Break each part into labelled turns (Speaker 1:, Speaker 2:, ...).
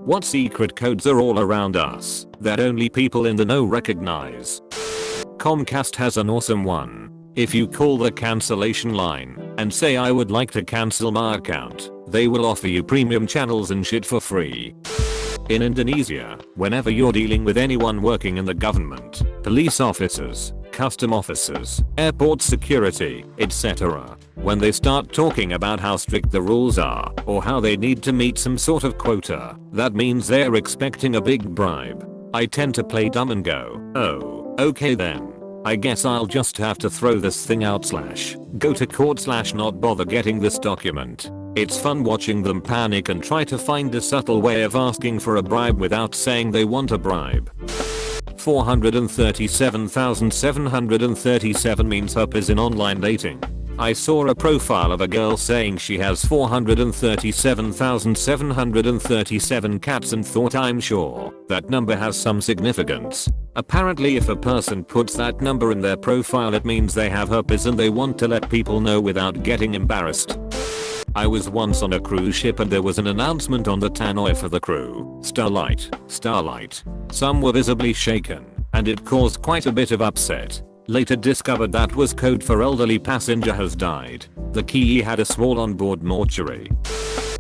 Speaker 1: What secret codes are all around us that only people in the know recognize? Comcast has an awesome one. If you call the cancellation line and say I would like to cancel my account, they will offer you premium channels and shit for free. In Indonesia, whenever you're dealing with anyone working in the government, police officers, custom officers, airport security, etc., when they start talking about how strict the rules are or how they need to meet some sort of quota, that means they're expecting a big bribe. I tend to play dumb and go, oh, okay then. I guess I'll just have to throw this thing out / go to court / not bother getting this document. It's fun watching them panic and try to find a subtle way of asking for a bribe without saying they want a bribe. 437,737 means HUP is in online dating. I saw a profile of a girl saying she has 437,737 cats and thought I'm sure that number has some significance. Apparently if a person puts that number in their profile it means they have herpes and they want to let people know without getting embarrassed. I was once on a cruise ship and there was an announcement on the tannoy for the crew. Starlight, Starlight. Some were visibly shaken, and it caused quite a bit of upset. Later discovered that was code for elderly passenger has died. The key had a small onboard mortuary.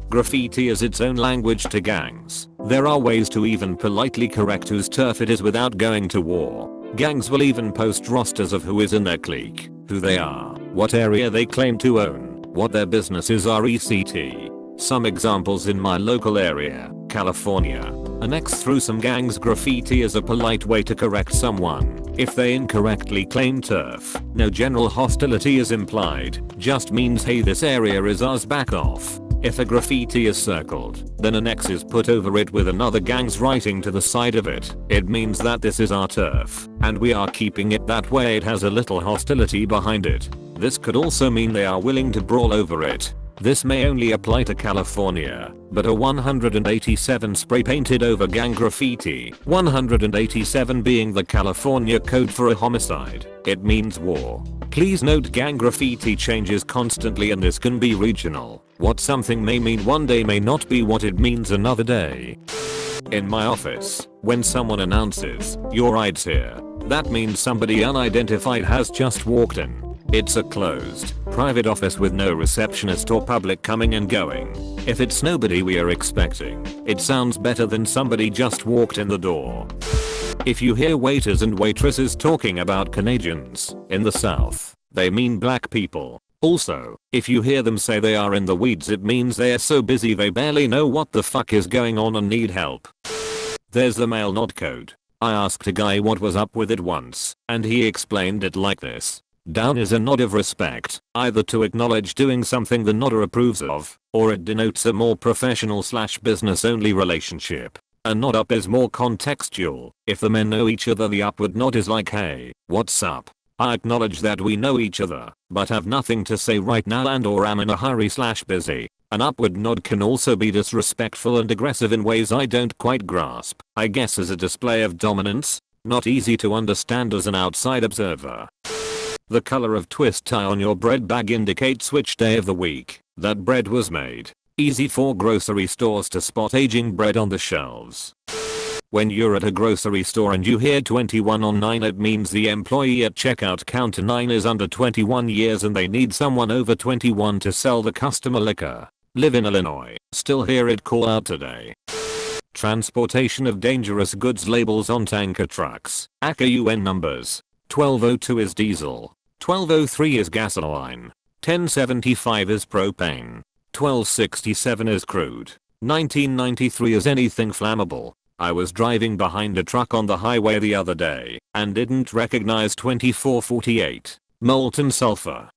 Speaker 1: Graffiti is its own language to gangs. There are ways to even politely correct whose turf it is without going to war. Gangs will even post rosters of who is in their clique, who they are, what area they claim to own, what their businesses are etc. Some examples in my local area, California. An ex threw some gangs graffiti as a polite way to correct someone. If they incorrectly claim turf, no general hostility is implied, just means hey this area is ours back off. If a graffiti is circled, then an X is put over it with another gang's writing to the side of it. It means that this is our turf, and we are keeping it that way. It has a little hostility behind it. This could also mean they are willing to brawl over it. This may only apply to California, but a 187 spray painted over gang graffiti, 187 being the California code for a homicide. It means war. Please note gang graffiti changes constantly and this can be regional. What something may mean one day may not be what it means another day. In my office, when someone announces, "Your ride's here," that means somebody unidentified has just walked in. It's a closed, private office with no receptionist or public coming and going. If it's nobody we are expecting, it sounds better than somebody just walked in the door. If you hear waiters and waitresses talking about Canadians in the South, they mean black people. Also, if you hear them say they are in the weeds it means they are so busy they barely know what the fuck is going on and need help. There's the male nod code. I asked a guy what was up with it once, and he explained it like this. Down is a nod of respect, either to acknowledge doing something the nodder approves of, or it denotes a more professional / business only relationship. A nod up is more contextual. If the men know each other the upward nod is like hey, what's up? I acknowledge that we know each other, but have nothing to say right now and or am in a hurry / busy. An upward nod can also be disrespectful and aggressive in ways I don't quite grasp. I guess as a display of dominance, not easy to understand as an outside observer. The color of twist tie on your bread bag indicates which day of the week that bread was made. Easy for grocery stores to spot aging bread on the shelves. When you're at a grocery store and you hear 21 on 9 it means the employee at checkout counter 9 is under 21 years and they need someone over 21 to sell the customer liquor. Live in Illinois, still hear it call out today. Transportation of dangerous goods labels on tanker trucks. ACA UN numbers. 1202 is diesel. 1203 is gasoline. 1075 is propane. 1267 is crude. 1993 is anything flammable. I was driving behind a truck on the highway the other day and didn't recognize 2448. Molten sulfur.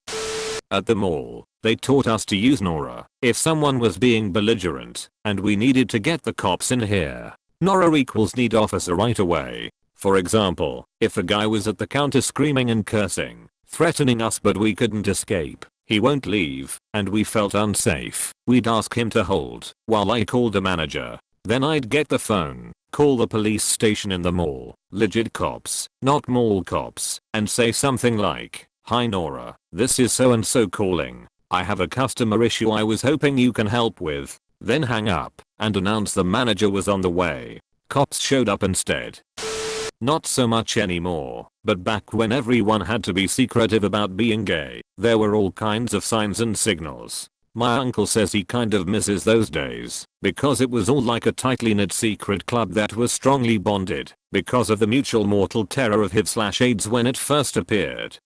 Speaker 1: At the mall, they taught us to use Nora if someone was being belligerent and we needed to get the cops in here. Nora equals need officer right away. For example, if a guy was at the counter screaming and cursing, threatening us but we couldn't escape, he won't leave, and we felt unsafe, we'd ask him to hold while I called a manager. Then I'd get the phone, call the police station in the mall, legit cops, not mall cops, and say something like, "Hi Nora, this is so and so calling. I have a customer issue I was hoping you can help with." Then hang up and announced the manager was on the way. Cops showed up instead. Not so much anymore, but back when everyone had to be secretive about being gay, there were all kinds of signs and signals. My uncle says he kind of misses those days, because it was all like a tightly knit secret club that was strongly bonded, because of the mutual mortal terror of HIV/AIDS when it first appeared.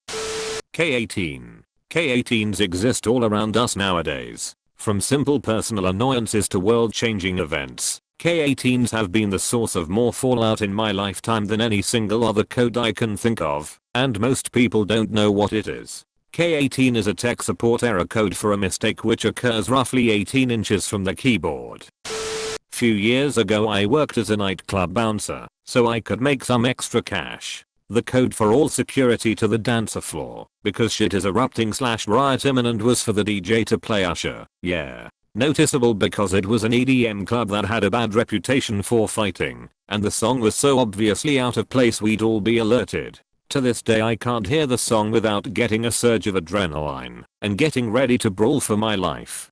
Speaker 1: K18. K18s exist all around us nowadays. From simple personal annoyances to world-changing events, K18s have been the source of more fallout in my lifetime than any single other code I can think of, and most people don't know what it is. K18 is a tech support error code for a mistake which occurs roughly 18 inches from the keyboard. Few years ago I worked as a nightclub bouncer, so I could make some extra cash. The code for all security to the dancer floor, because shit is erupting/riot imminent, was for the DJ to play Usher. Yeah. Noticeable because it was an EDM club that had a bad reputation for fighting, and the song was so obviously out of place we'd all be alerted. To this day I can't hear the song without getting a surge of adrenaline and getting ready to brawl for my life.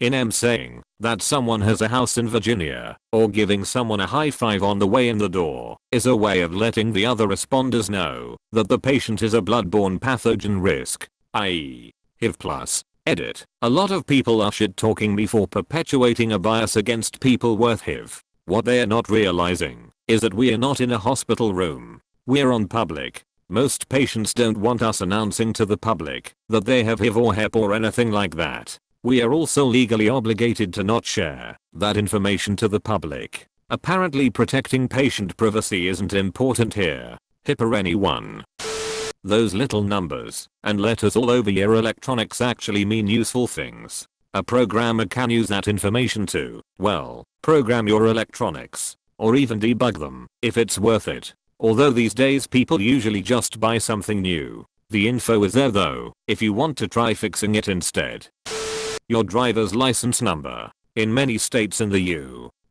Speaker 1: In saying that someone has a house in Virginia, or giving someone a high five on the way in the door, is a way of letting the other responders know that the patient is a bloodborne pathogen risk, i.e. HIV+. Edit. A lot of people are shit talking me for perpetuating a bias against people with HIV. What they are not realizing is that we are not in a hospital room. We're on public. Most patients don't want us announcing to the public that they have HIV or HEP or anything like that. We are also legally obligated to not share that information to the public. Apparently protecting patient privacy isn't important here. HIP or anyone. Those little numbers and letters all over your electronics actually mean useful things. A programmer can use that information to, well, program your electronics, or even debug them, if it's worth it. Although these days people usually just buy something new. The info is there though, if you want to try fixing it instead. Your driver's license number. In many states in the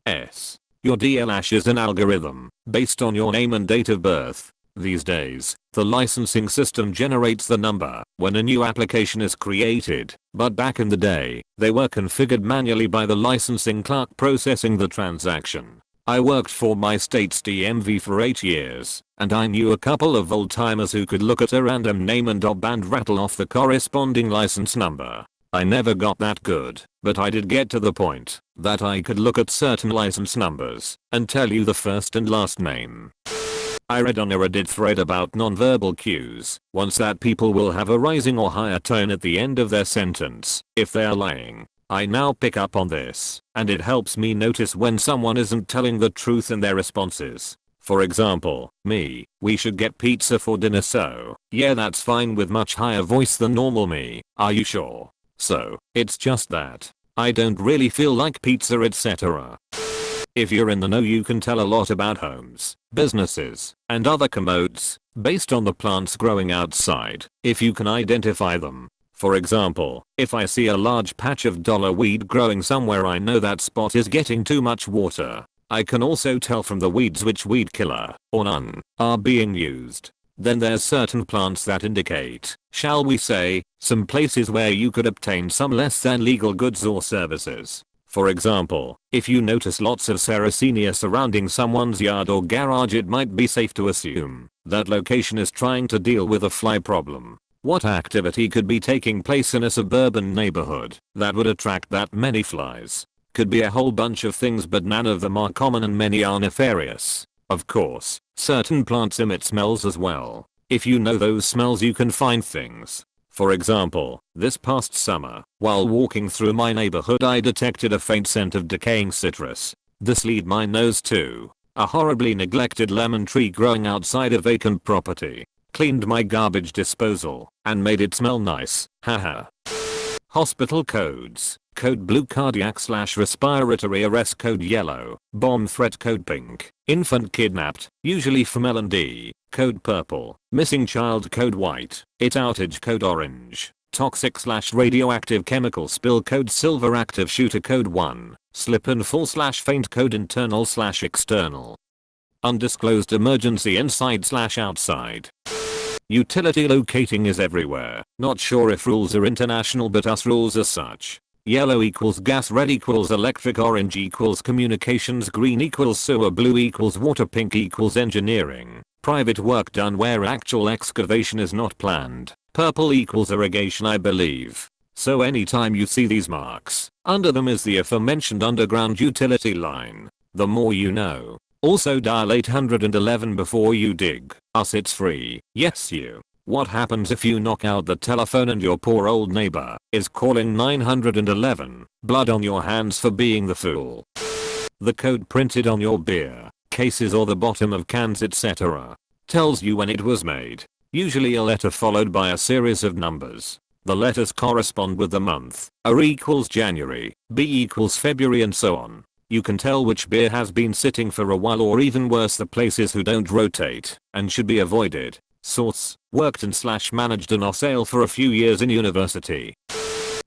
Speaker 1: US, your DLAsh is an algorithm based on your name and date of birth. These days, the licensing system generates the number when a new application is created, but back in the day, they were configured manually by the licensing clerk processing the transaction. I worked for my state's DMV for 8 years, and I knew a couple of old timers who could look at a random name and dob and rattle off the corresponding license number. I never got that good, but I did get to the point that I could look at certain license numbers and tell you the first and last name. I read on a Reddit thread about nonverbal cues once that people will have a rising or higher tone at the end of their sentence if they are lying. I now pick up on this, and it helps me notice when someone isn't telling the truth in their responses. For example, me, we should get pizza for dinner, so, yeah, that's fine, with much higher voice than normal me, are you sure? So, it's just that I don't really feel like pizza, etc. If you're in the know, you can tell a lot about homes, businesses, and other commodes based on the plants growing outside, if you can identify them. For example, if I see a large patch of dollar weed growing somewhere, I know that spot is getting too much water. I can also tell from the weeds which weed killer, or none, are being used. Then there's certain plants that indicate, shall we say, some places where you could obtain some less than legal goods or services. For example, if you notice lots of Sarracenia surrounding someone's yard or garage, it might be safe to assume that location is trying to deal with a fly problem. What activity could be taking place in a suburban neighborhood that would attract that many flies? Could be a whole bunch of things, but none of them are common and many are nefarious. Of course, certain plants emit smells as well. If you know those smells, you can find things. For example, this past summer, while walking through my neighborhood, I detected a faint scent of decaying citrus. This led my nose to a horribly neglected lemon tree growing outside a vacant property. Cleaned my garbage disposal and made it smell nice, haha. Hospital codes. Code blue, cardiac/respiratory arrest code yellow, bomb threat code pink, infant kidnapped, usually from L&D, code purple, missing child code white, IT outage code orange, toxic/radioactive chemical spill code silver, active shooter code 1, slip and fall/faint code internal/external. Undisclosed emergency inside/outside. Utility locating is everywhere. Not sure if rules are international, but us rules are such. Yellow equals gas, red equals electric, orange equals communications, green equals sewer, blue equals water, pink equals engineering. Private work done where actual excavation is not planned. Purple equals irrigation, I believe. So anytime you see these marks, under them is the aforementioned underground utility line. The more you know. Also dial 811 before you dig. Us, it's free. Yes, you. What happens if you knock out the telephone and your poor old neighbor is calling 911? Blood on your hands for being the fool. The code printed on your beer cases or the bottom of cans, etc. tells you when it was made. Usually a letter followed by a series of numbers. The letters correspond with the month. A equals January, B equals February, and so on. You can tell which beer has been sitting for a while, or even worse, the places who don't rotate and should be avoided. Source: worked and / managed an sale for a few years in university.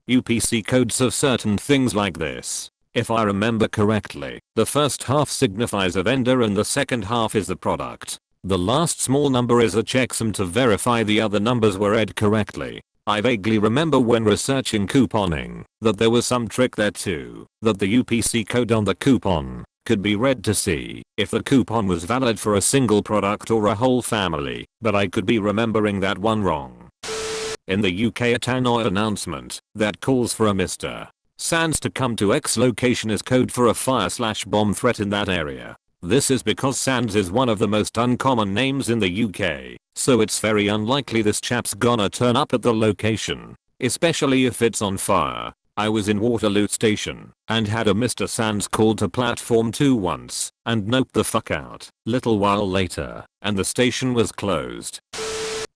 Speaker 1: UPC codes of certain things like this. If I remember correctly, the first half signifies a vendor and the second half is the product. The last small number is a checksum to verify the other numbers were read correctly. I vaguely remember when researching couponing that there was some trick there too, that the UPC code on the coupon could be read to see if the coupon was valid for a single product or a whole family, but I could be remembering that one wrong. In the UK, a tannoy announcement that calls for a Mr. Sands to come to X location is code for a fire/bomb threat in that area. This is because Sands is one of the most uncommon names in the UK, so it's very unlikely this chap's gonna turn up at the location, especially if it's on fire. I was in Waterloo Station and had a Mr. Sands call to platform 2 once and noped the fuck out. Little while later, and the station was closed.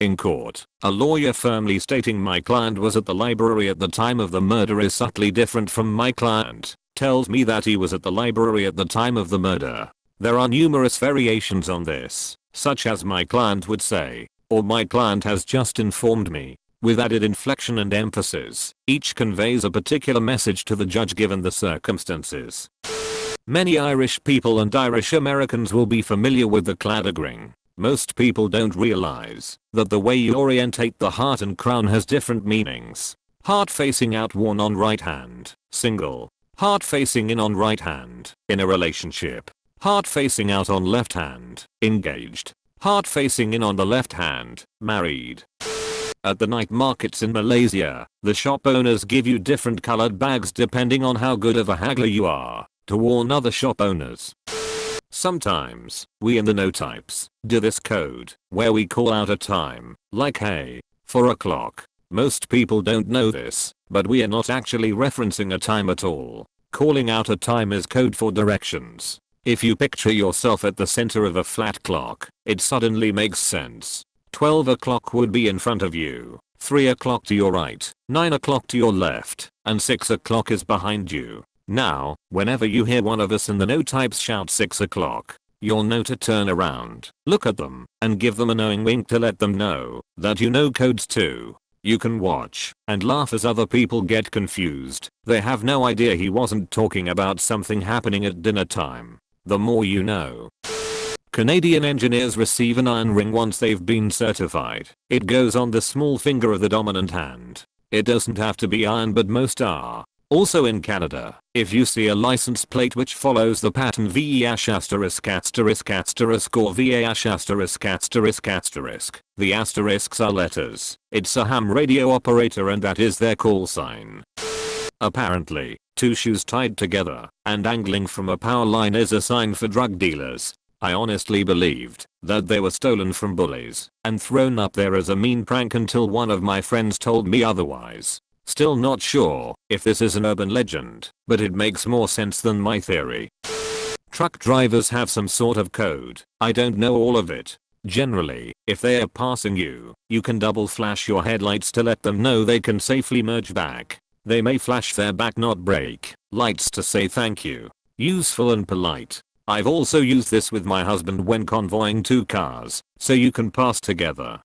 Speaker 1: In court, a lawyer firmly stating my client was at the library at the time of the murder is subtly different from my client tells me that he was at the library at the time of the murder. There are numerous variations on this, such as my client would say, or my client has just informed me, with added inflection and emphasis. Each conveys a particular message to the judge given the circumstances. Many Irish people and Irish Americans will be familiar with the claddagring. Most people don't realize that the way you orientate the heart and crown has different meanings. Heart facing out, worn on right hand, single. Heart facing in on right hand, in a relationship. Heart facing out on left hand, engaged. Heart facing in on the left hand, married. At the night markets in Malaysia, the shop owners give you different colored bags depending on how good of a haggler you are, to warn other shop owners. Sometimes, we in the no types do this code, where we call out a time, like hey, 4 o'clock. Most people don't know this, but we are not actually referencing a time at all. Calling out a time is code for directions. If you picture yourself at the center of a flat clock, it suddenly makes sense. 12 o'clock would be in front of you, 3 o'clock to your right, 9 o'clock to your left, and 6 o'clock is behind you. Now, whenever you hear one of us in the no types shout 6 o'clock, you'll know to turn around, look at them, and give them a knowing wink to let them know that you know codes too. You can watch and laugh as other people get confused. They have no idea he wasn't talking about something happening at dinner time. The more you know. Canadian engineers receive an iron ring once they've been certified. It goes on the small finger of the dominant hand. It doesn't have to be iron, but most are. Also in Canada, if you see a license plate which follows the pattern VE*** or VA***, the asterisks are letters. It's a ham radio operator and that is their call sign. Apparently, 2 shoes tied together and angling from a power line is a sign for drug dealers. I honestly believed that they were stolen from bullies and thrown up there as a mean prank until one of my friends told me otherwise. Still not sure if this is an urban legend, but it makes more sense than my theory. Truck drivers have some sort of code. I don't know all of it. Generally, if they are passing you, you can double flash your headlights to let them know they can safely merge back. They may flash their back, not brake lights, to say thank you. Useful and polite. I've also used this with my husband when convoying 2 cars, so you can pass together.